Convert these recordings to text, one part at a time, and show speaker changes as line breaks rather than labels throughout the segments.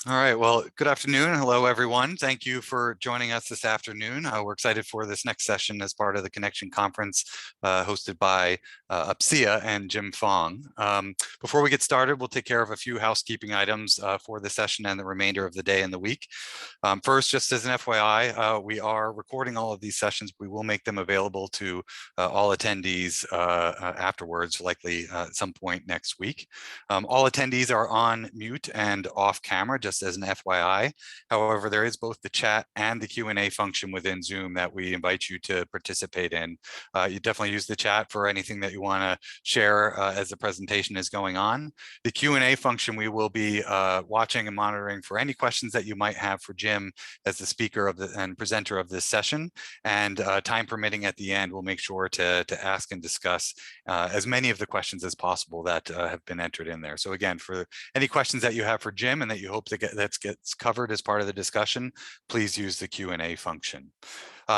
All right, well, good afternoon. Hello, everyone. Thank you for joining us this afternoon. We're excited for this next session as part of the Connection Conference hosted by UPCEA and Jim Fong. Before we get started, we'll take care of a few housekeeping items for the session and the remainder of the day and the week. First, just as an FYI, we are recording all of these sessions. We will make them available to all attendees afterwards, likely at some point next week. All attendees are on mute and off camera, just as an FYI. However, there is both the chat and the Q&A function within Zoom that we invite you to participate in. You definitely use the chat for anything that you want to share as the presentation is going on. The Q&A function, we will be watching and monitoring for any questions that you might have for Jim as the speaker of and presenter of this session. And time permitting at the end, we'll make sure to ask and discuss as many of the questions as possible that have been entered in there. So again, for any questions that you have for Jim and that you hope that gets covered as part of the discussion, please use the Q&A function.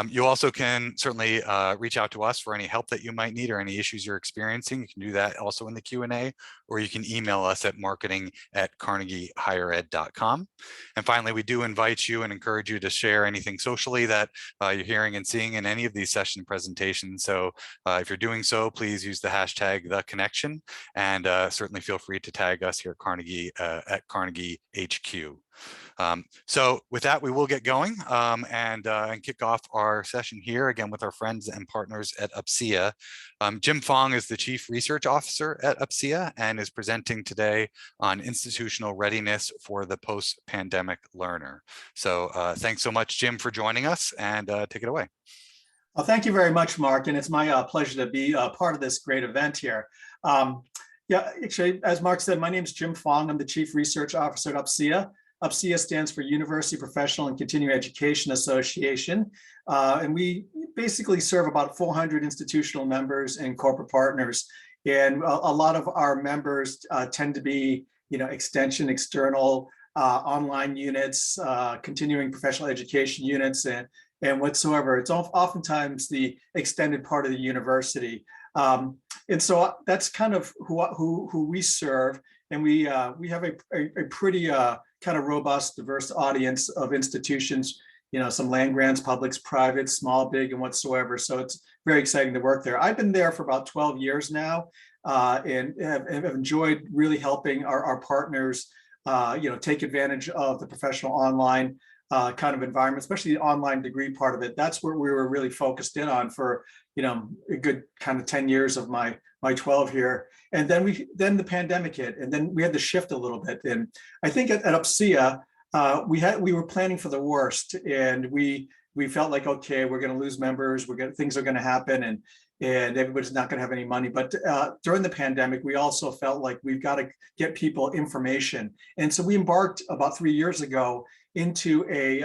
You also can certainly reach out to us for any help that you might need or any issues you're experiencing. You can do that also in the Q&A, or you can email us at marketing@carnegiehighered.com. And finally, we do invite you and encourage you to share anything socially that you're hearing and seeing in any of these session presentations. So if you're doing so, please use the hashtag #TheConnection, and certainly feel free to tag us here at Carnegie at Carnegie HQ. So with that, we will get going and kick off our session here again with our friends and partners at UPCEA. Jim Fong is the Chief Research Officer at UPCEA and is presenting today on institutional readiness for the post-pandemic learner. So thanks so much, Jim, for joining us, and take it away.
Well, thank you very much, Mark, and it's my pleasure to be part of this great event here. Yeah, actually, as Mark said, my name is Jim Fong. I'm the Chief Research Officer at UPCEA. UPCEA stands for University Professional and Continuing Education Association, and we basically serve about 400 institutional members and corporate partners. And a lot of our members tend to be, extension, external, online units, continuing professional education units, and whatsoever. It's oftentimes the extended part of the university. And so that's kind of who we serve. And we have a pretty kind of robust, diverse audience of institutions, some land grants, publics, privates, small, big, and whatsoever. So it's very exciting to work there. I've been there for about 12 years now, and have enjoyed really helping our partners, take advantage of the professional online kind of environment, especially the online degree part of it. That's where we were really focused in on for, a good kind of 10 years of my 12 here. And then the pandemic hit, and then we had to shift a little bit. And I think at UPCEA, we were planning for the worst, and we felt like, okay, we're going to lose members, things are going to happen, and everybody's not going to have any money. But during the pandemic, we also felt like we've got to get people information. And so we embarked about 3 years ago into a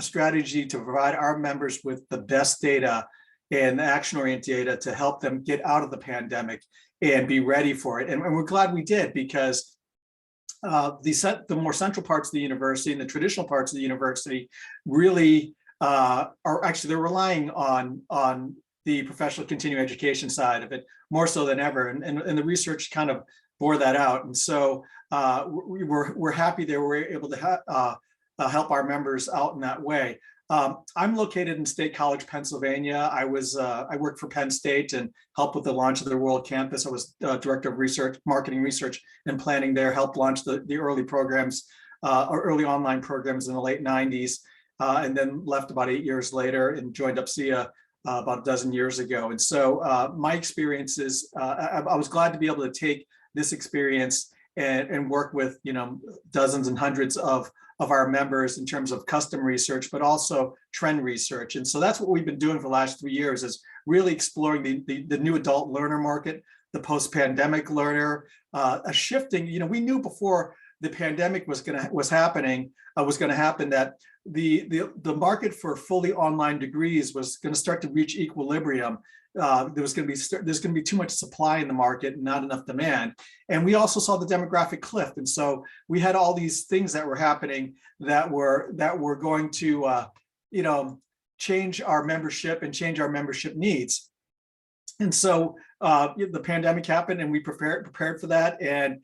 strategy to provide our members with the best data and action-oriented data to help them get out of the pandemic and be ready for it. And we're glad we did, because the more central parts of the university and the traditional parts of the university really they're relying on the professional continuing education side of it more so than ever. And the research kind of bore that out. And so we're happy that we're able to help our members out in that way. I'm located in State College, Pennsylvania. I worked for Penn State and helped with the launch of their World Campus. I was Director of Research, Marketing Research and Planning there, helped launch the early programs, early online programs in the late 90s, and then left about 8 years later and joined UPCEA about a dozen years ago. And so my experiences, I was glad to be able to take this experience and work with, dozens and hundreds of our members in terms of custom research, but also trend research. And so that's what we've been doing for the last 3 years, is really exploring the new adult learner market, the post-pandemic learner, a shifting, we knew before the pandemic was going to happen that the market for fully online degrees was going to start to reach equilibrium. There's going to be too much supply in the market and not enough demand. And we also saw the demographic cliff. And so we had all these things that were happening that were going to change our membership and change our membership needs. And so the pandemic happened, and we prepared for that. And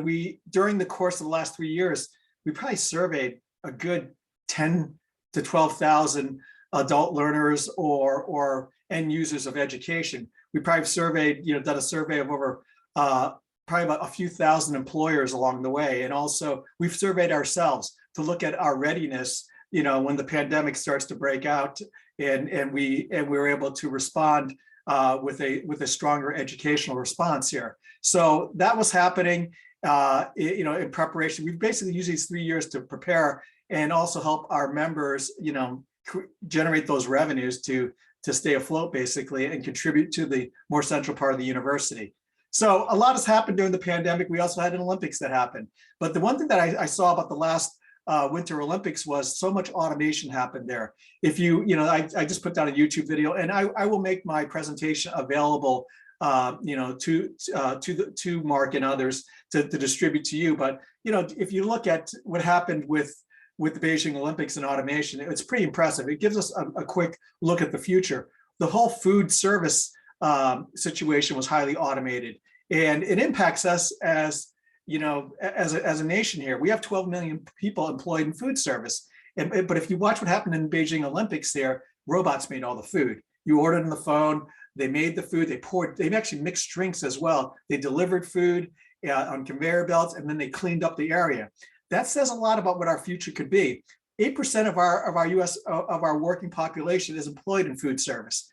we, during the course of the last 3 years, we probably surveyed a good 10 to 12,000 adult learners or end users of education. We probably surveyed, done a survey of over probably about a few thousand employers along the way. And also we've surveyed ourselves to look at our readiness, when the pandemic starts to break out, and we were able to respond with a stronger educational response here. So that was happening, in preparation. We've basically used these 3 years to prepare and also help our members, generate those revenues to stay afloat basically and contribute to the more central part of the university. So a lot has happened during the pandemic. We also had an Olympics that happened. But the one thing that I saw about the last Winter Olympics was so much automation happened there. If I just put down a YouTube video, and I will make my presentation available, to Mark and others to distribute to you. But if you look at what happened with the Beijing Olympics and automation, it's pretty impressive. It gives us a quick look at the future. The whole food service situation was highly automated, and it impacts us as a nation here. We have 12 million people employed in food service. But if you watch what happened in Beijing Olympics there, robots made all the food. You ordered on the phone, they made the food, they actually mixed drinks as well. They delivered food on conveyor belts, and then they cleaned up the area. That says a lot about what our future could be. 8% of our US, of our working population is employed in food service.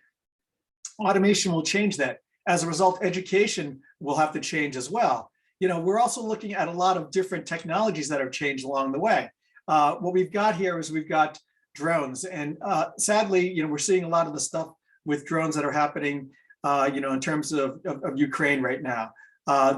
Automation will change that. As a result, education will have to change as well. We're also looking at a lot of different technologies that have changed along the way. What we've got here is we've got drones, and sadly, we're seeing a lot of the stuff with drones that are happening, in terms of Ukraine right now.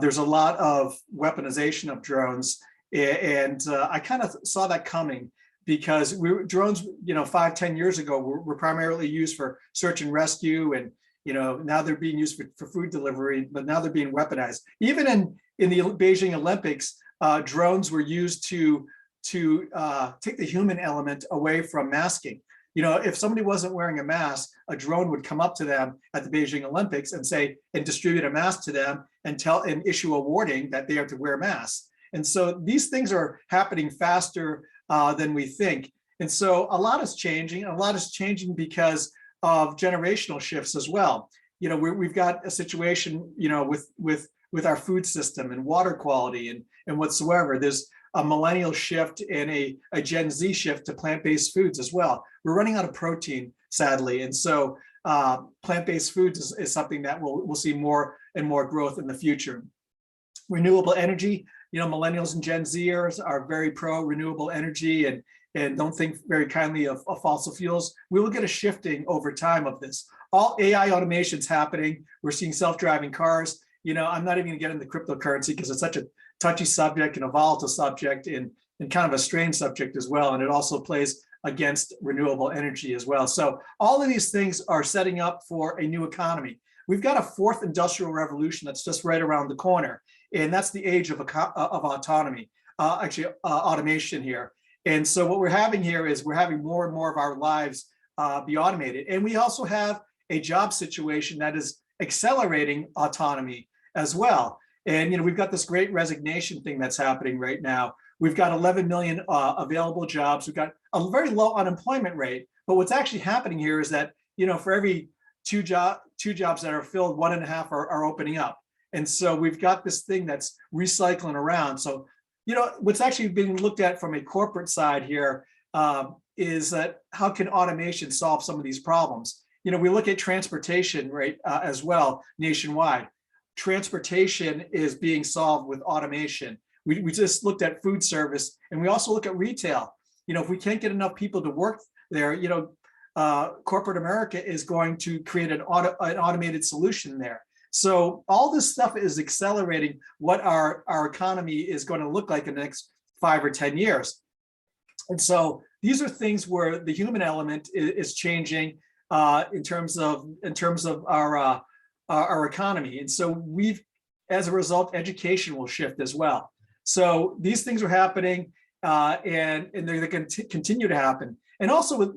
There's a lot of weaponization of drones, and I kind of saw that coming because drones, 5-10 years ago were primarily used for search and rescue, and now they're being used for food delivery, but now they're being weaponized. Even in the Beijing Olympics, drones were used to take the human element away from masking. If somebody wasn't wearing a mask, a drone would come up to them at the Beijing Olympics and distribute a mask to them and issue a warning that they have to wear masks. And so these things are happening faster than we think. And so a lot is changing, and a lot is changing because of generational shifts as well. We've got a situation, with our food system and water quality and whatsoever. There's a millennial shift and a Gen Z shift to plant-based foods as well. We're running out of protein, sadly. And so plant-based foods is something that we'll see more and more growth in the future. Renewable energy, millennials and Gen Zers are very pro renewable energy and don't think very kindly of fossil fuels. We will get a shifting over time of this. All AI automation's happening. We're seeing self-driving cars. I'm not even gonna get into cryptocurrency because it's such a touchy subject and a volatile subject and kind of a strange subject as well. And it also plays against renewable energy as well. So all of these things are setting up for a new economy. We've got a fourth industrial revolution that's just right around the corner. And that's the age of autonomy, automation here. And so what we're having here is we're having more and more of our lives be automated. And we also have a job situation that is accelerating autonomy as well. And we've got this great resignation thing that's happening right now. We've got 11 million available jobs. We've got a very low unemployment rate. But what's actually happening here is that for every two jobs that are filled, 1.5 are opening up. And so we've got this thing that's recycling around. So what's actually being looked at from a corporate side here is that how can automation solve some of these problems? We look at transportation right as well nationwide. Transportation is being solved with automation. We just looked at food service, and we also look at retail. If we can't get enough people to work there, corporate America is going to create an automated solution there. So all this stuff is accelerating what our economy is going to look like in the next 5 or 10 years. And so these are things where the human element is changing in terms of our economy. And so as a result, education will shift as well. So these things are happening, and they're going to continue to happen. And also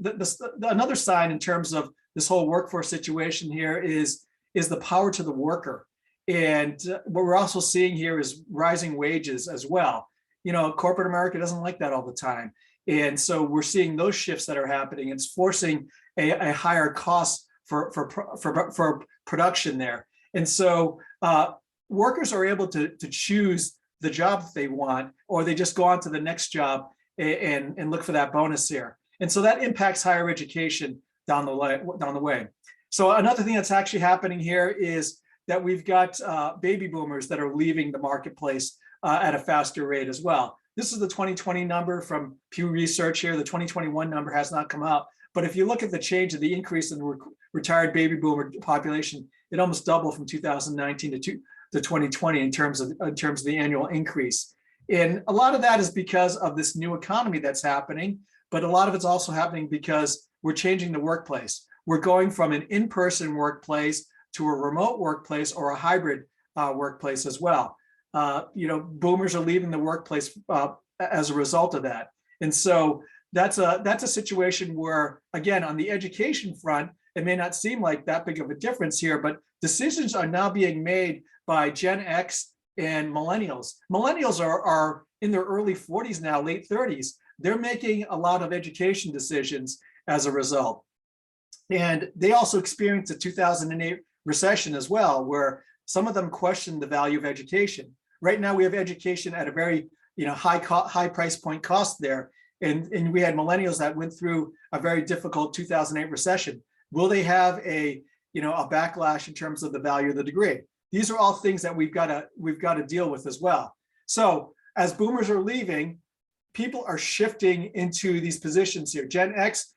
another sign in terms of this whole workforce situation here is the power to the worker. And what we're also seeing here is rising wages as well. corporate America doesn't like that all the time. And so we're seeing those shifts that are happening. It's forcing a higher cost for production there. And so workers are able to choose the job that they want, or they just go on to the next job and look for that bonus here. And so that impacts higher education down the way. So another thing that's actually happening here is that we've got baby boomers that are leaving the marketplace at a faster rate as well. This is the 2020 number from Pew Research here. The 2021 number has not come out. But if you look at the change of the increase in the retired baby boomer population, it almost doubled from 2019 to 2020 in terms of the annual increase. And a lot of that is because of this new economy that's happening, but a lot of it's also happening because we're changing the workplace. We're going from an in-person workplace to a remote workplace or a hybrid workplace as well. Boomers are leaving the workplace as a result of that. And so that's a situation where, again, on the education front, it may not seem like that big of a difference here, but decisions are now being made by Gen X and millennials. Millennials are in their early 40s now, late 30s. They're making a lot of education decisions as a result. And they also experienced the 2008 recession as well, where some of them questioned the value of education. Right now, we have education at a very high price point cost there. And we had millennials that went through a very difficult 2008 recession. Will they have a backlash in terms of the value of the degree? These are all things that we've got to deal with as well. So as boomers are leaving, people are shifting into these positions here. Gen X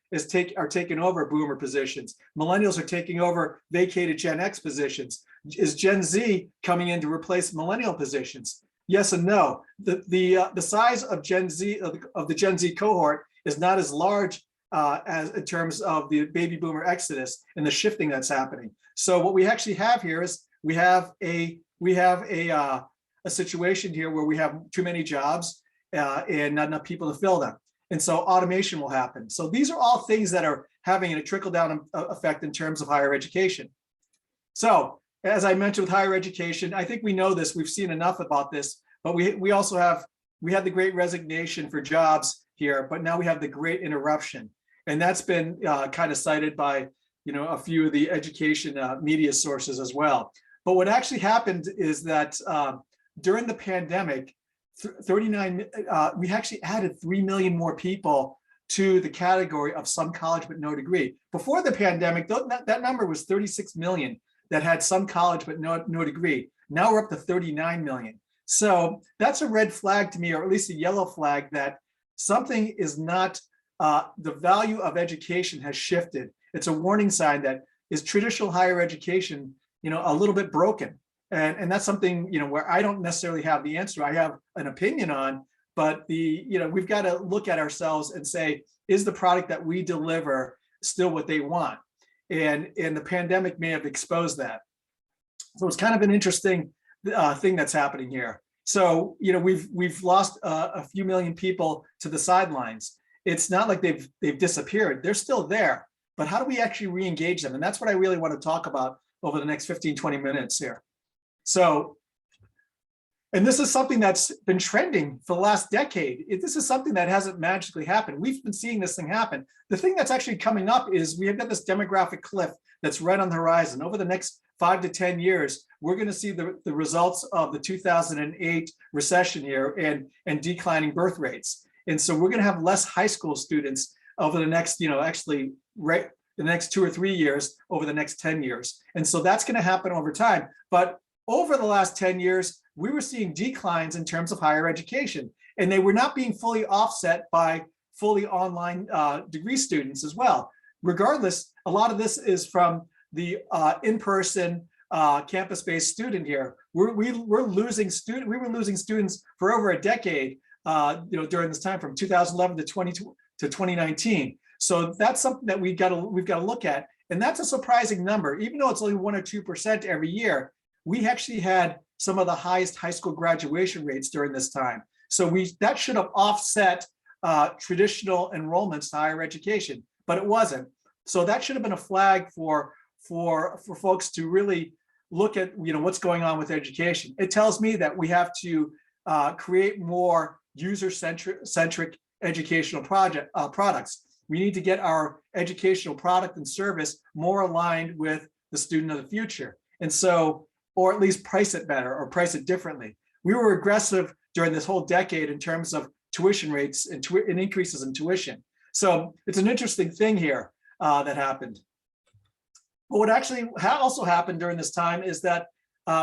are taking over boomer positions. Millennials are taking over vacated Gen X positions. Is Gen Z coming in to replace millennial positions? Yes and no. The size of Gen Z of the Gen Z cohort is not as large as in terms of the baby boomer exodus and the shifting that's happening. So what we actually have here is we have a situation here where we have too many jobs and not enough people to fill them. And so automation will happen. So these are all things that are having a trickle-down effect in terms of higher education. So as I mentioned with higher education, I think we know this, we've seen enough about this, but we had the great resignation for jobs here, but now we have the great interruption. And that's been kind of cited by a few of the education media sources as well. But what actually happened is that during the pandemic, we actually added 3 million more people to the category of some college but no degree. Before the pandemic, that number was 36 million that had some college but no degree. Now we're up to 39 million. So that's a red flag to me, or at least a yellow flag, that something is not, the value of education has shifted. It's a warning sign that is traditional higher education, a little bit broken. And that's something, where I don't necessarily have the answer. I have an opinion on, but we've got to look at ourselves and say, is the product that we deliver still what they want? And the pandemic may have exposed that. So it's kind of an interesting thing that's happening here. So, we've lost a few million people to the sidelines. It's not like they've disappeared. They're still there, but how do we actually re-engage them? And that's what I really want to talk about over the next 15, 20 minutes here. So, and this is something that's been trending for the last decade. This is something that hasn't magically happened. We've been seeing this thing happen. The thing that's actually coming up is we have got this demographic cliff that's right on the horizon. Over the next 5 to 10 years, we're going to see the results of the 2008 recession here and declining birth rates. And so we're going to have less high school students over the next, the next 2 or 3 years, over the next 10 years. And so that's going to happen over time. But over the last 10 years, we were seeing declines in terms of higher education, and they were not being fully offset by fully online degree students as well. Regardless, a lot of this is from the in-person campus-based student here. We were losing students for over a decade, during this time from 2011 to 2019. So that's something that we've got to look at, and that's a surprising number. Even though it's only 1 or 2% every year, we actually had some of the highest high school graduation rates during this time. So that should have offset traditional enrollments to higher education, but it wasn't. So that should have been a flag for folks to really look at what's going on with education. It tells me that we have to create more user-centric educational products. We need to get our educational product and service more aligned with the student of the future. And so, or at least price it better or price it differently. We were aggressive during this whole decade in terms of tuition rates and increases in tuition. So it's an interesting thing here that happened. But what actually also happened during this time is that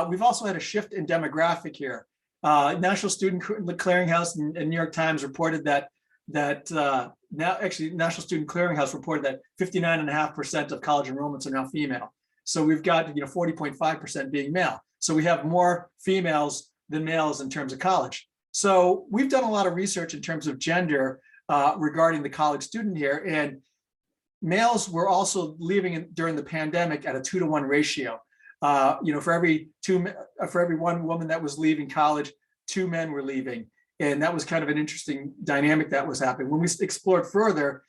we've also had a shift in demographic here. National Student Clearinghouse and New York Times reported that National Student Clearinghouse reported that 59.5% of college enrollments are now female. So we've got 40.5% being male. So we have more females than males in terms of college. So we've done a lot of research in terms of gender regarding the college student here, and males were also leaving during the pandemic at a 2-to-1 ratio. For every one woman that was leaving college, 2 men were leaving. And that was kind of an interesting dynamic that was happening. When we explored further,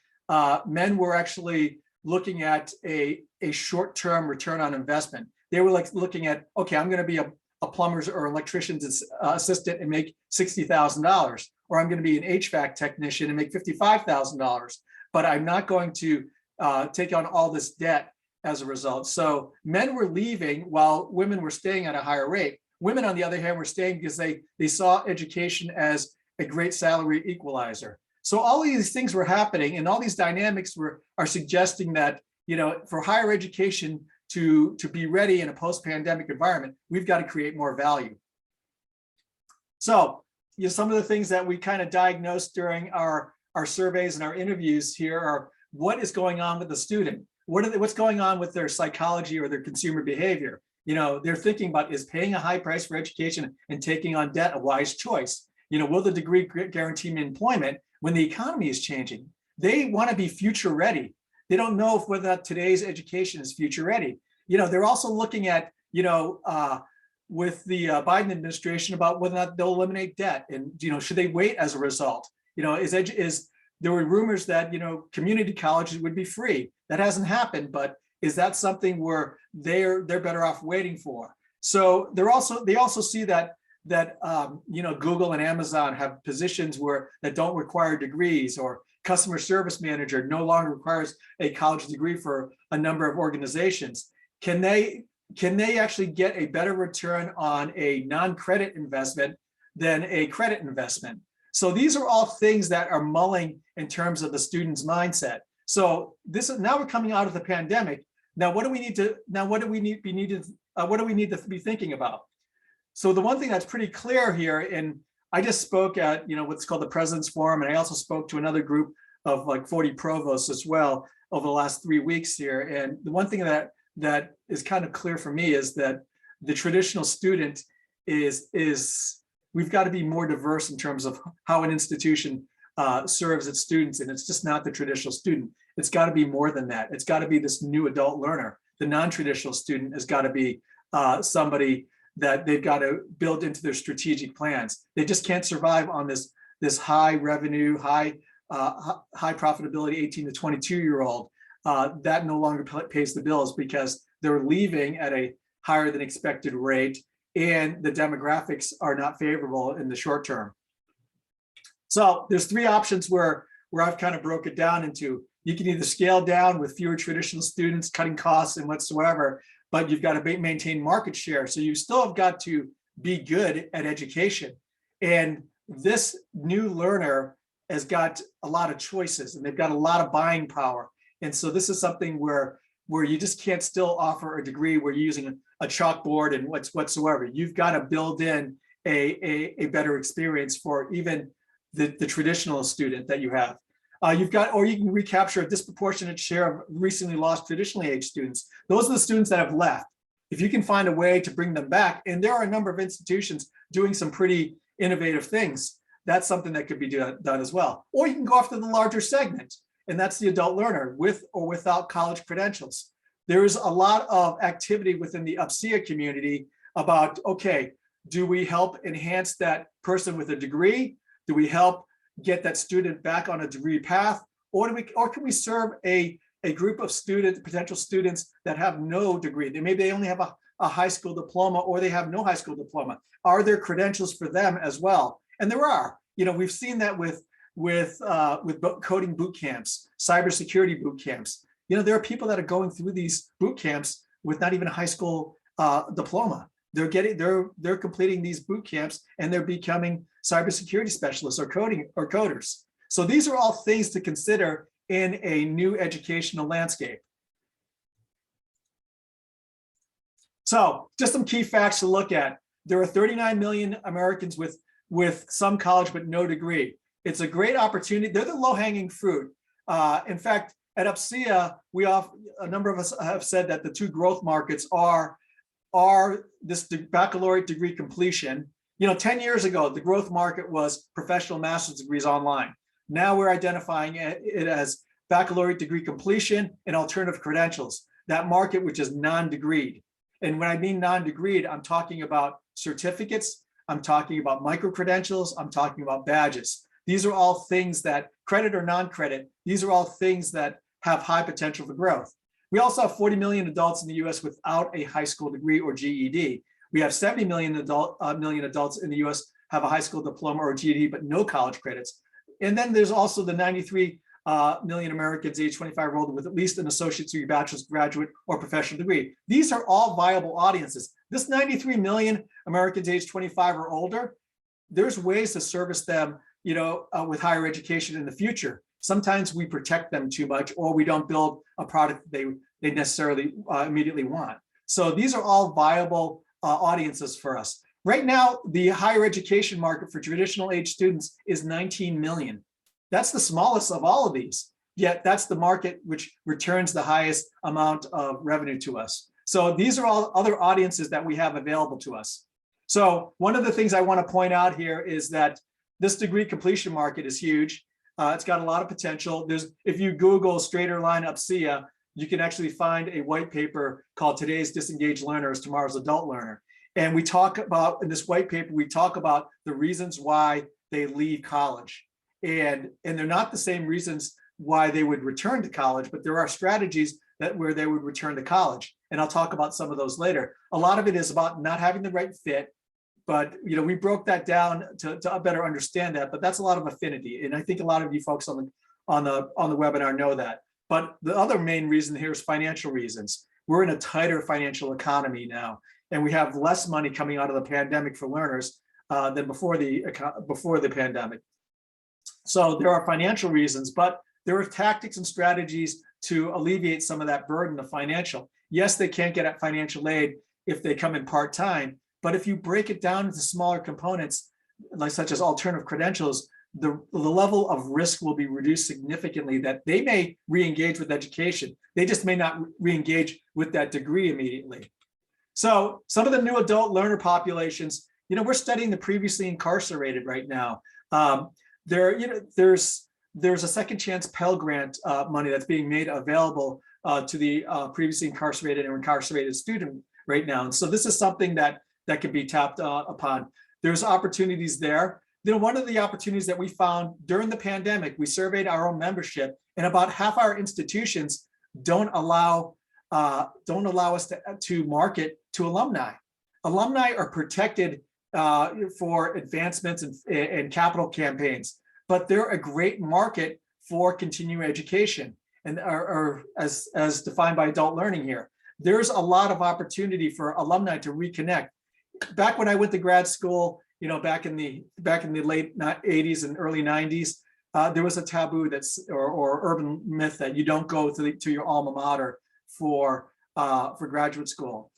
men were actually looking at a short-term return on investment. They were like looking at, okay, I'm going to be a plumber's or electrician's assistant and make $60,000, or I'm going to be an HVAC technician and make $55,000, but I'm not going to take on all this debt as a result. So men were leaving while women were staying at a higher rate. Women, on the other hand, were staying because they saw education as a great salary equalizer. So all of these things were happening, and all these dynamics are suggesting that, for higher education to be ready in a post-pandemic environment, we've got to create more value. So some of the things that we kind of diagnosed during our surveys and our interviews here are what is going on with the student. What's going on with their psychology or their consumer behavior? They're thinking about, is paying a high price for education and taking on debt a wise choice? Will the degree guarantee me employment when the economy is changing? They want to be future ready. They don't know whether today's education is future ready. They're also looking at, with the Biden administration about whether or not they'll eliminate debt, and should they wait as a result? There were rumors that community colleges would be free. That hasn't happened, but is that something where they're better off waiting for? So they also see that Google and Amazon have positions that don't require degrees, or customer service manager no longer requires a college degree for a number of organizations. Can they actually get a better return on a non-credit investment than a credit investment? So these are all things that are mulling in terms of the student's mindset. So now we're coming out of the pandemic. Now, what do we need to be thinking about? So the one thing that's pretty clear here, and I just spoke at what's called the President's Forum, and I also spoke to another group of like 40 provosts as well over the last 3 weeks here. And the one thing that is kind of clear for me is that the traditional student we've got to be more diverse in terms of how an institution serves its students, and it's just not the traditional student. It's got to be more than that. It's got to be this new adult learner. The non-traditional student has got to be somebody that they've got to build into their strategic plans. They just can't survive on this high revenue, high profitability 18 to 22-year-old. That no longer pays the bills because they're leaving at a higher than expected rate, and the demographics are not favorable in the short term. So there's 3 options where I've kind of broke it down into. You can either scale down with fewer traditional students, cutting costs and whatsoever, but you've got to maintain market share. So you still have got to be good at education. And this new learner has got a lot of choices, and they've got a lot of buying power. And so this is something where you just can't still offer a degree where you're using a chalkboard and whatsoever. You've got to build in a better experience for even the traditional student that you have. You can recapture a disproportionate share of recently lost traditionally aged students. Those are the students that have left. If you can find a way to bring them back, and there are a number of institutions doing some pretty innovative things, that's something that could be done as well. Or you can go after the larger segment, and that's the adult learner with or without college credentials. There is a lot of activity within the UPCEA community about, okay, do we help enhance that person with a degree? Do we help get that student back on a degree path? Or can we serve a group of potential students that have no degree? Maybe they only have a high school diploma, or they have no high school diploma. Are there credentials for them as well? And there are. we've seen that with coding boot camps, cybersecurity boot camps. There are people that are going through these boot camps with not even a high school diploma. They're completing these boot camps and they're becoming cybersecurity specialists or coders. So these are all things to consider in a new educational landscape. So just some key facts to look at. There are 39 million Americans with some college but no degree. It's a great opportunity. They're the low-hanging fruit. In fact, at UPCEA, a number of us have said that the two growth markets are this baccalaureate degree completion. 10 years ago, the growth market was professional master's degrees online. Now we're identifying it as baccalaureate degree completion and alternative credentials, that market which is non-degreed. And when I mean non-degreed, I'm talking about certificates, I'm talking about micro-credentials, I'm talking about badges. These are all things that, credit or non-credit, these are all things that have high potential for growth. We also have 40 million adults in the US without a high school degree or GED. We have 70 million adults in the US have a high school diploma or GED, but no college credits. And then there's also the 93 million Americans age 25 or older with at least an associate's degree, bachelor's, graduate, or professional degree. These are all viable audiences. This 93 million Americans age 25 or older, there's ways to service them, with higher education in the future. Sometimes we protect them too much, or we don't build a product they necessarily immediately want. So these are all viable audiences for us. Right now, the higher education market for traditional age students is 19 million. That's the smallest of all of these, yet that's the market which returns the highest amount of revenue to us. So these are all other audiences that we have available to us. So one of the things I want to point out here is that this degree completion market is huge. It's got a lot of potential. If you Google straighter line UPCEA, you can actually find a white paper called Today's Disengaged Learner is Tomorrow's Adult Learner. And we talk about, in this white paper, we talk about the reasons why they leave college. And they're not the same reasons why they would return to college, but there are strategies where they would return to college. And I'll talk about some of those later. A lot of it is about not having the right fit, but we broke that down to better understand that, but that's a lot of affinity. And I think a lot of you folks on the webinar know that. But the other main reason here is financial reasons. We're in a tighter financial economy now, and we have less money coming out of the pandemic for learners than before the pandemic. So there are financial reasons, but there are tactics and strategies to alleviate some of that burden of financial. Yes, they can't get at financial aid if they come in part-time, but if you break it down into smaller components, such as alternative credentials, the level of risk will be reduced significantly, that they may re-engage with education. They just may not re-engage with that degree immediately. So some of the new adult learner populations, we're studying the previously incarcerated right now. There's a second chance Pell Grant money that's being made available to the previously incarcerated and incarcerated student right now. And so this is something that can be tapped upon. There's opportunities there. One of the opportunities that we found during the pandemic, we surveyed our own membership, and about half our institutions don't allow us to market to alumni. Alumni are protected for advancements and capital campaigns, but they're a great market for continuing education and are as defined by adult learning here. There's a lot of opportunity for alumni to reconnect. Back when I went to grad school, back in the late 80s and early 90s, there was a taboo or urban myth that you don't go to your alma mater for graduate school.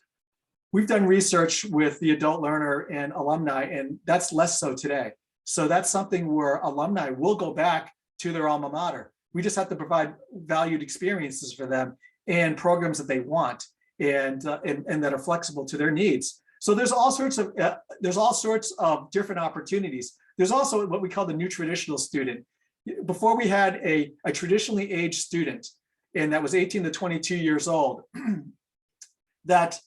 We've done research with the adult learner and alumni, and that's less so today. So that's something where alumni will go back to their alma mater. We just have to provide valued experiences for them and programs that they want and that are flexible to their needs. So there's all sorts of different opportunities. There's also what we call the new traditional student. Before we had a traditionally aged student, and that was 18 to 22 years old, that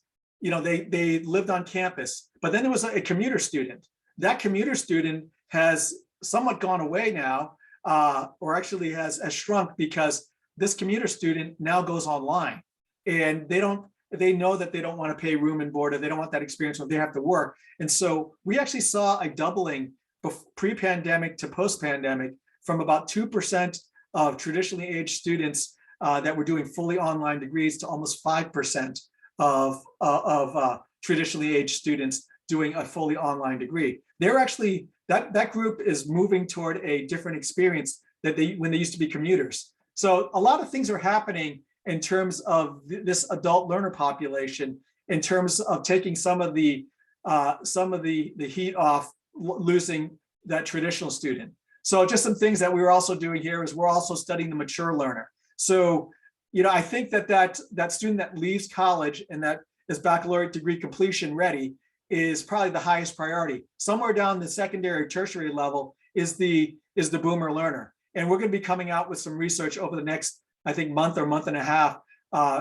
they lived on campus. But then there was a commuter student. That commuter student has somewhat gone away now, or actually has shrunk, because this commuter student now goes online, and they know that they don't want to pay room and board, or they don't want that experience where they have to work. And so we actually saw a doubling pre-pandemic to post-pandemic, from about 2% of traditionally aged students that were doing fully online degrees to almost 5% of traditionally aged students doing a fully online degree. They're actually, that group is moving toward a different experience that when they used to be commuters. So a lot of things are happening in terms of this adult learner population, in terms of taking some of the heat off losing that traditional student. So just some things that we were also doing here is we're also studying the mature learner. So, I think that student that leaves college and that is baccalaureate degree completion ready is probably the highest priority. Somewhere down the secondary, tertiary level is the boomer learner. And we're going to be coming out with some research over the next, I think, month or month and a half.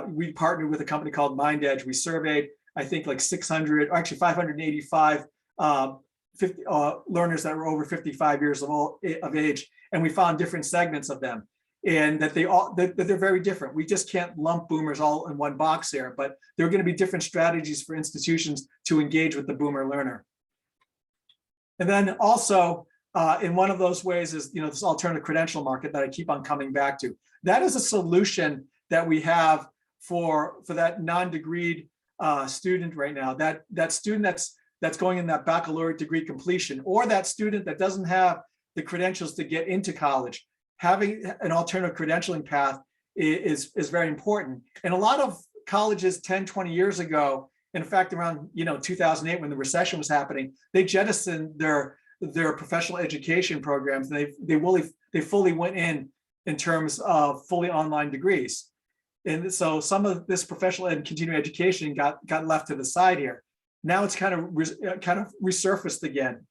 We partnered with a company called MindEdge. We surveyed, I think, like 600, or actually 585 learners that were over 55 years of age, and we found different segments of them, and that they're very different. We just can't lump boomers all in one box here, but there are going to be different strategies for institutions to engage with the boomer learner. And then also, in one of those ways is this alternative credential market that I keep on coming back to. That is a solution that we have for that non-degreed student right now. That student that's going in that baccalaureate degree completion, or that student that doesn't have the credentials to get into college. Having an alternative credentialing path is very important. And a lot of colleges 10, 20 years ago, in fact, around 2008 when the recession was happening, they jettisoned their professional education programs. They fully went in terms of fully online degrees. And so some of this professional and continuing education got left to the side here. Now it's kind of resurfaced again.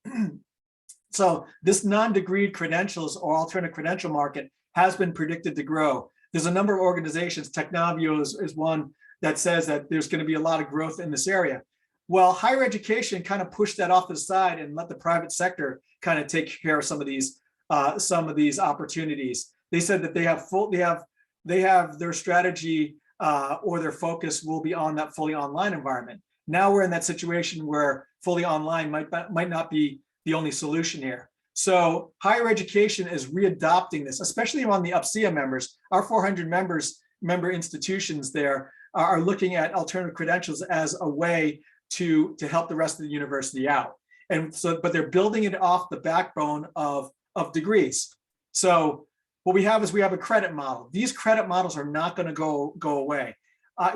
So this non-degreed credentials or alternative credential market has been predicted to grow. There's a number of organizations, Technavio is one that says that there's going to be a lot of growth in this area. Well, higher education kind of pushed that off to the side and let the private sector kind of take care of some of these opportunities. They said that they have their strategy or their focus will be on that fully online environment. Now we're in that situation where fully online might not be the only solution here. So higher education is readopting this, especially among the UPCEA members. Our 400 member institutions there are looking at alternative credentials as a way to help the rest of the university out. And so, but they're building it off the backbone of degrees. So what we have is we have a credit model. These credit models are not going to go away.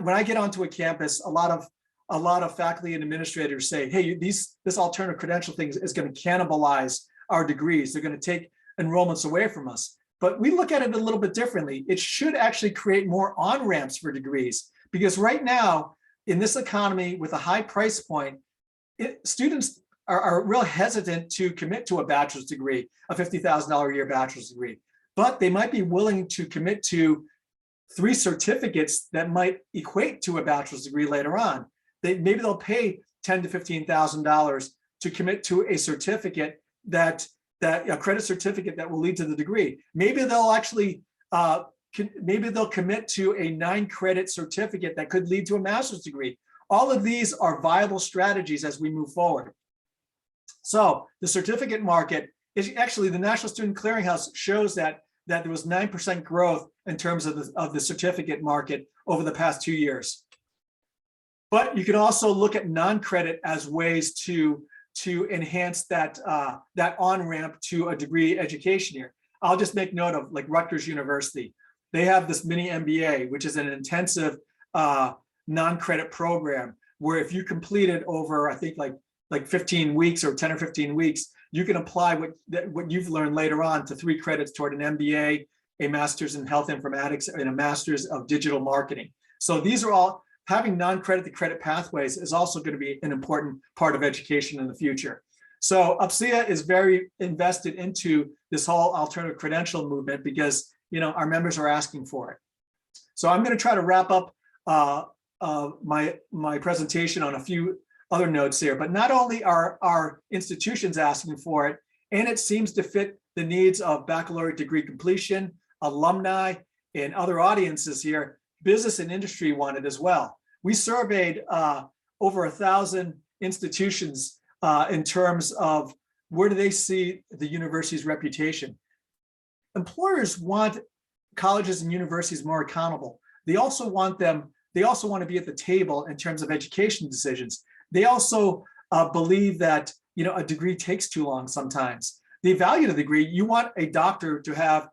When I get onto a campus, a lot of faculty and administrators say, hey, this alternative credential thing is going to cannibalize our degrees. They're going to take enrollments away from us. But we look at it a little bit differently. It should actually create more on-ramps for degrees, because right now in this economy with a high price point, students are real hesitant to commit to a bachelor's degree, a $50,000 a year bachelor's degree, but they might be willing to commit to 3 certificates that might equate to a bachelor's degree later on. Maybe they'll pay $10,000 to $15,000 to commit to a certificate that a credit certificate that will lead to the degree. Maybe they'll actually maybe they'll commit to a 9-credit certificate that could lead to a master's degree. All of these are viable strategies as we move forward. So the certificate market is actually, the National Student Clearinghouse shows that there was 9% growth in terms of the certificate market over the past 2 years. But you can also look at non-credit as ways to enhance that on-ramp to a degree education here. I'll just make note of like Rutgers University. They have this mini MBA, which is an intensive non-credit program where if you complete it over, I think like 15 weeks or 10 or 15 weeks, you can apply what you've learned later on to 3 credits toward an MBA, a master's in health informatics, and a master's of digital marketing. So these are all, having non-credit to credit pathways is also going to be an important part of education in the future. So UPCEA is very invested into this whole alternative credential movement because our members are asking for it. So I'm going to try to wrap up my presentation on a few other notes here, but not only are our institutions asking for it, and it seems to fit the needs of baccalaureate degree completion, alumni, and other audiences here, business and industry want it as well. We surveyed over 1,000 institutions in terms of where do they see the university's reputation? Employers want colleges and universities more accountable. They also want to be at the table in terms of education decisions. They also believe that a degree takes too long sometimes. They value the degree. You want a doctor to have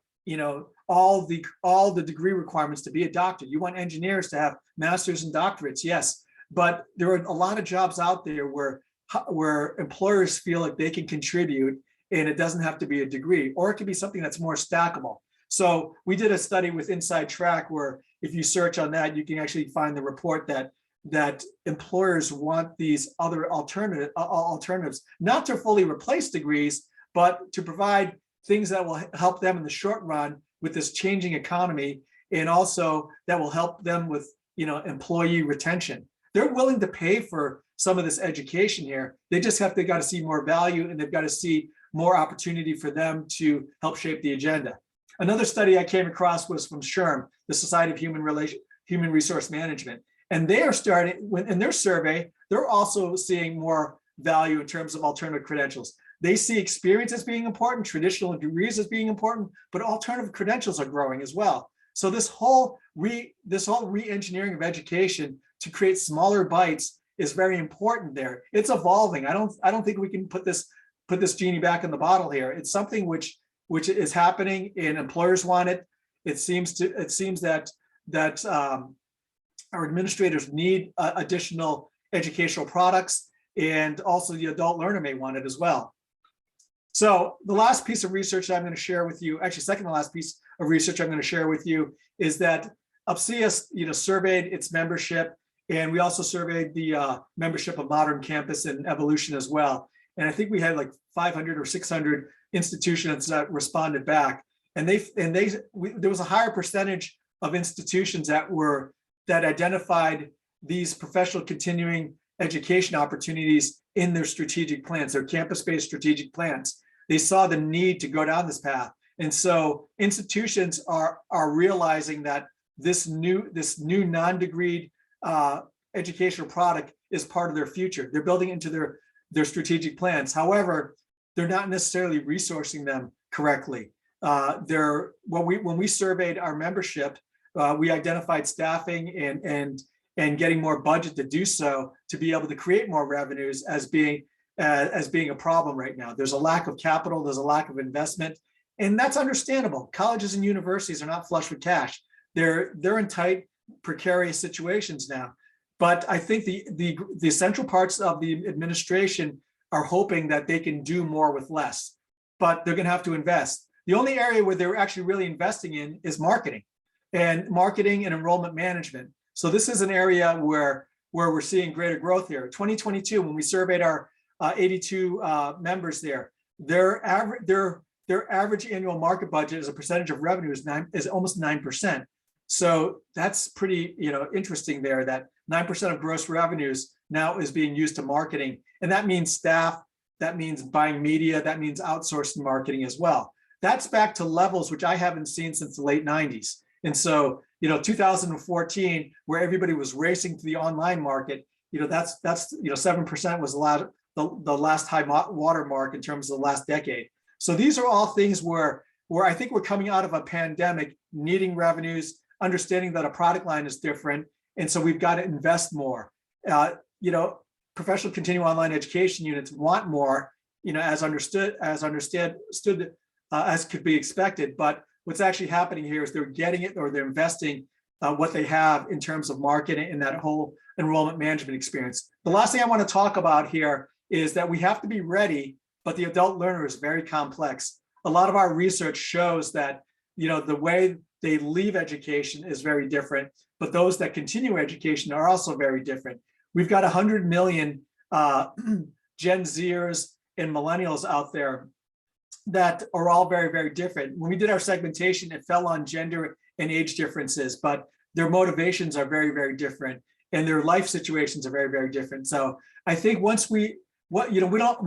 all the degree requirements to be a doctor. You want engineers to have masters and doctorates, yes. But there are a lot of jobs out there where employers feel like they can contribute, and it doesn't have to be a degree, or it can be something that's more stackable. So we did a study with Inside Track where if you search on that, you can actually find the report that employers want these other alternatives, not to fully replace degrees, but to provide things that will help them in the short run with this changing economy, and also that will help them with employee retention. They're willing to pay for some of this education here. They got to see more value, and they've got to see more opportunity for them to help shape the agenda. Another study I came across was from SHRM, the Society of Human Resource Management. And they are in their survey, they're also seeing more value in terms of alternative credentials. They see experience as being important, traditional degrees as being important, but alternative credentials are growing as well. So this whole re-engineering of education to create smaller bites is very important there. It's evolving. I don't think we can put this genie back in the bottle here. It's something which is happening, and employers want it. It seems that our administrators need additional educational products, and also the adult learner may want it as well. So the last piece of research I'm going to share with you, actually second to last piece of research I'm going to share with you, is that UPCEA surveyed its membership, and we also surveyed the membership of Modern Campus and Evolution as well. And I think we had like 500 or 600 institutions that responded back, and there was a higher percentage of institutions that identified these professional continuing education opportunities in their strategic plans, their campus-based strategic plans. They saw the need to go down this path, and so institutions are realizing that this new non-degreed educational product is part of their future. They're building it into their strategic plans. However, they're not necessarily resourcing them correctly. When we surveyed our membership, we identified staffing and getting more budget to do so, to be able to create more revenues as being a problem right now. There's a lack of capital, there's a lack of investment, and that's understandable. Colleges and universities are not flush with cash. They're in tight, precarious situations now. But I think the central parts of the administration are hoping that they can do more with less, but they're going to have to invest. The only area where they're actually really investing in is marketing and enrollment management. So this is an area where we're seeing greater growth here. 2022, when we surveyed our 82 members there, their average annual market budget as a percentage of revenue is almost 9%. So that's pretty interesting there, that 9% of gross revenues now is being used to marketing. And that means staff, that means buying media, that means outsourced marketing as well. That's back to levels which I haven't seen since the late 90s. And so, 2014, where everybody was racing to the online market, that's 7% was the last high watermark in terms of the last decade. So these are all things where I think we're coming out of a pandemic, needing revenues, understanding that a product line is different, and so we've got to invest more. Professional continuing online education units want more, as could be expected. But what's actually happening here is they're getting it, or they're investing what they have in terms of marketing and that whole enrollment management experience. The last thing I want to talk about here is that we have to be ready, but the adult learner is very complex. A lot of our research shows that the way they leave education is very different, but those that continue education are also very different. We've got 100 million Gen Zers and millennials out there that are all very, very different. When we did our segmentation, it fell on gender and age differences, but their motivations are very, very different, and their life situations are very, very different. So I think we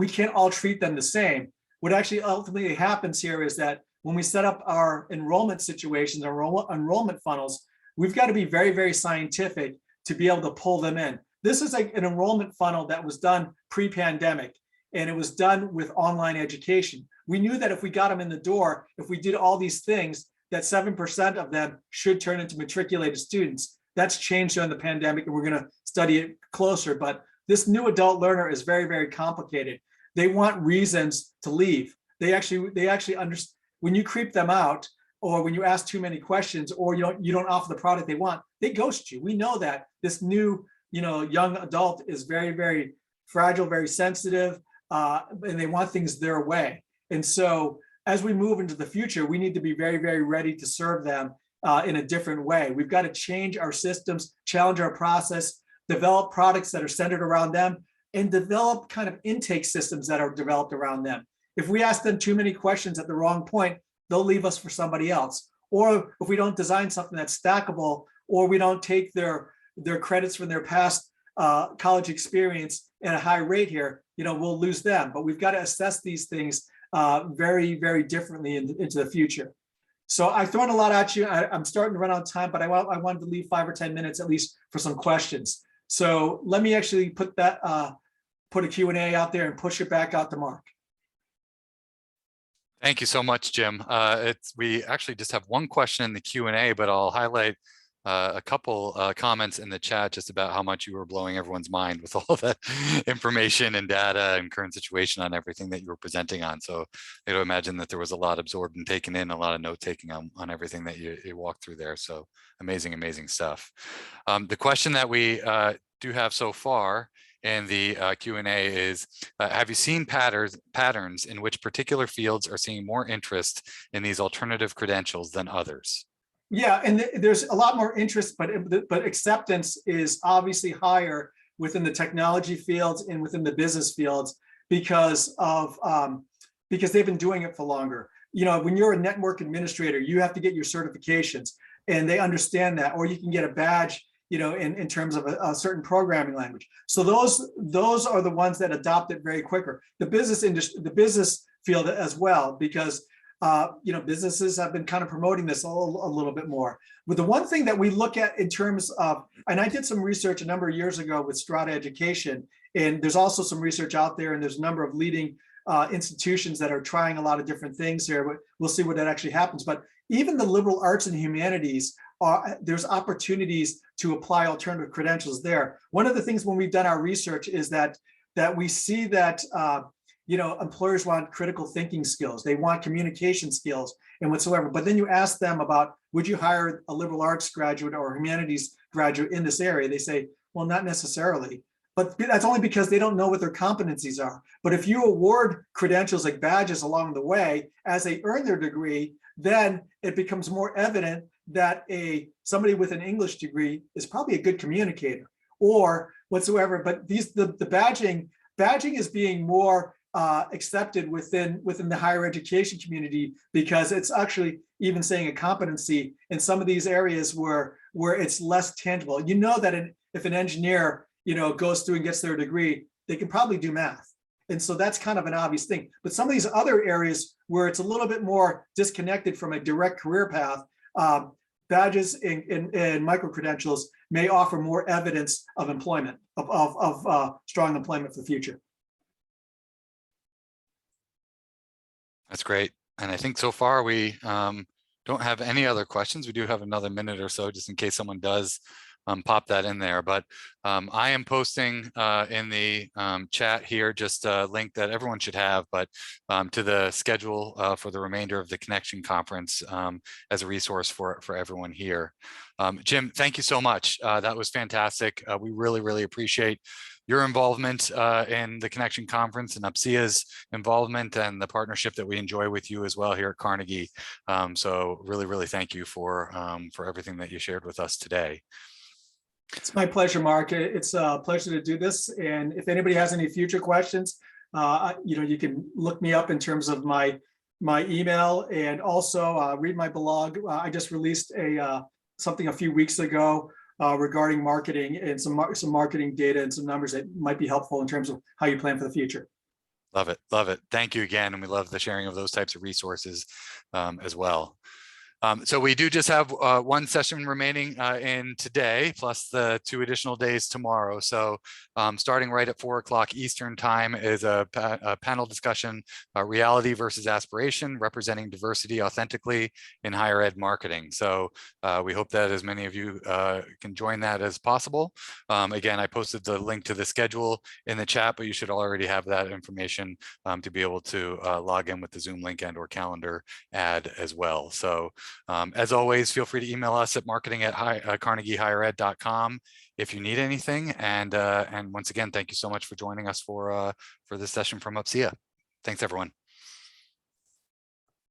can't all treat them the same. What actually ultimately happens here is that when we set up our enrollment situations, our enrollment funnels, we've got to be very, very scientific to be able to pull them in. This is like an enrollment funnel that was done pre-pandemic. and it was done with online education. We knew that if we got them in the door, if we did all these things, that 7% of them should turn into matriculated students. That's changed during the pandemic, and we're going to study it closer. But this new adult learner is very, very complicated. They want reasons to leave. They actually understand when you creep them out, or when you ask too many questions, or you don't offer the product they want, they ghost you. We know that this new, young adult is very, very fragile, very sensitive, and they want things their way. And so as we move into the future, we need to be very, very ready to serve them in a different way. We've got to change our systems, challenge our process, develop products that are centered around them, and develop kind of intake systems that are developed around them. If we ask them too many questions at the wrong point, they'll leave us for somebody else. Or if we don't design something that's stackable, or we don't take their credits from their past college experience at a high rate here, we'll lose them. But we've got to assess these things very, very differently into the future. So I've thrown a lot at you. I'm starting to run out of time, but I wanted to leave 5 or 10 minutes at least for some questions. So let me actually put a Q&A out there and push it back out to Mark.
Thank you so much, Jim. We actually just have one question in the Q&A, but I'll highlight a couple comments in the chat just about how much you were blowing everyone's mind with all that information and data and current situation on everything that you were presenting on. So I do imagine that there was a lot absorbed and taken in, a lot of note taking on everything that you walked through there. So amazing, amazing stuff. The question that we do have so far in the Q&A is, have you seen patterns in which particular fields are seeing more interest in these alternative credentials than others?
Yeah, and there's a lot more interest, but acceptance is obviously higher within the technology fields and within the business fields because they've been doing it for longer. When you're a network administrator, you have to get your certifications, and they understand that, or you can get a badge, in terms of a certain programming language. So those are the ones that adopt it very quicker. The business industry, the business field as well, because businesses have been kind of promoting this a little bit more. But the one thing that we look at in terms of, and I did some research a number of years ago with Strata Education, and there's also some research out there, and there's a number of leading institutions that are trying a lot of different things here, but we'll see what that actually happens. But even the liberal arts and humanities, there's opportunities to apply alternative credentials there. One of the things when we've done our research is that we see that employers want critical thinking skills, they want communication skills and whatsoever. But then you ask them about, would you hire a liberal arts graduate or humanities graduate in this area? They say, well, not necessarily. But that's only because they don't know what their competencies are. But if you award credentials like badges along the way as they earn their degree, then it becomes more evident that somebody with an English degree is probably a good communicator or whatsoever. But the badging is being more accepted within the higher education community, because it's actually even saying a competency in some of these areas where it's less tangible. That if an engineer goes through and gets their degree, they can probably do math. And so that's kind of an obvious thing. But some of these other areas where it's a little bit more disconnected from a direct career path, badges and micro-credentials may offer more evidence of employment, of strong employment for the future.
That's great. And I think so far we don't have any other questions. We do have another minute or so just in case someone does pop that in there. But I am posting in the chat here just a link that everyone should have, but to the schedule for the remainder of the Connection Conference as a resource for everyone here. Jim, thank you so much. That was fantastic. We really, really appreciate your involvement in the Connection Conference and UPCEA's involvement and the partnership that we enjoy with you as well here at Carnegie. So really, really thank you for everything that you shared with us today.
It's my pleasure, Mark. It's a pleasure to do this. And if anybody has any future questions, you can look me up in terms of my email, and also read my blog. I just released something a few weeks ago regarding marketing and some marketing data and some numbers that might be helpful in terms of how you plan for the future.
Love it. Love it. Thank you again. And we love the sharing of those types of resources as well. So we do just have one session remaining in today, plus the 2 additional days tomorrow. So starting right at 4 o'clock Eastern time is a panel discussion, reality versus aspiration, representing diversity authentically in higher ed marketing. So we hope that as many of you can join that as possible. Again, I posted the link to the schedule in the chat, but you should already have that information to be able to log in with the Zoom link and or calendar ad as well. So as always, feel free to email us at marketing@carnegiehighered.com if you need anything. And once again, thank you so much for joining us for this session from UPCEA. Thanks, everyone.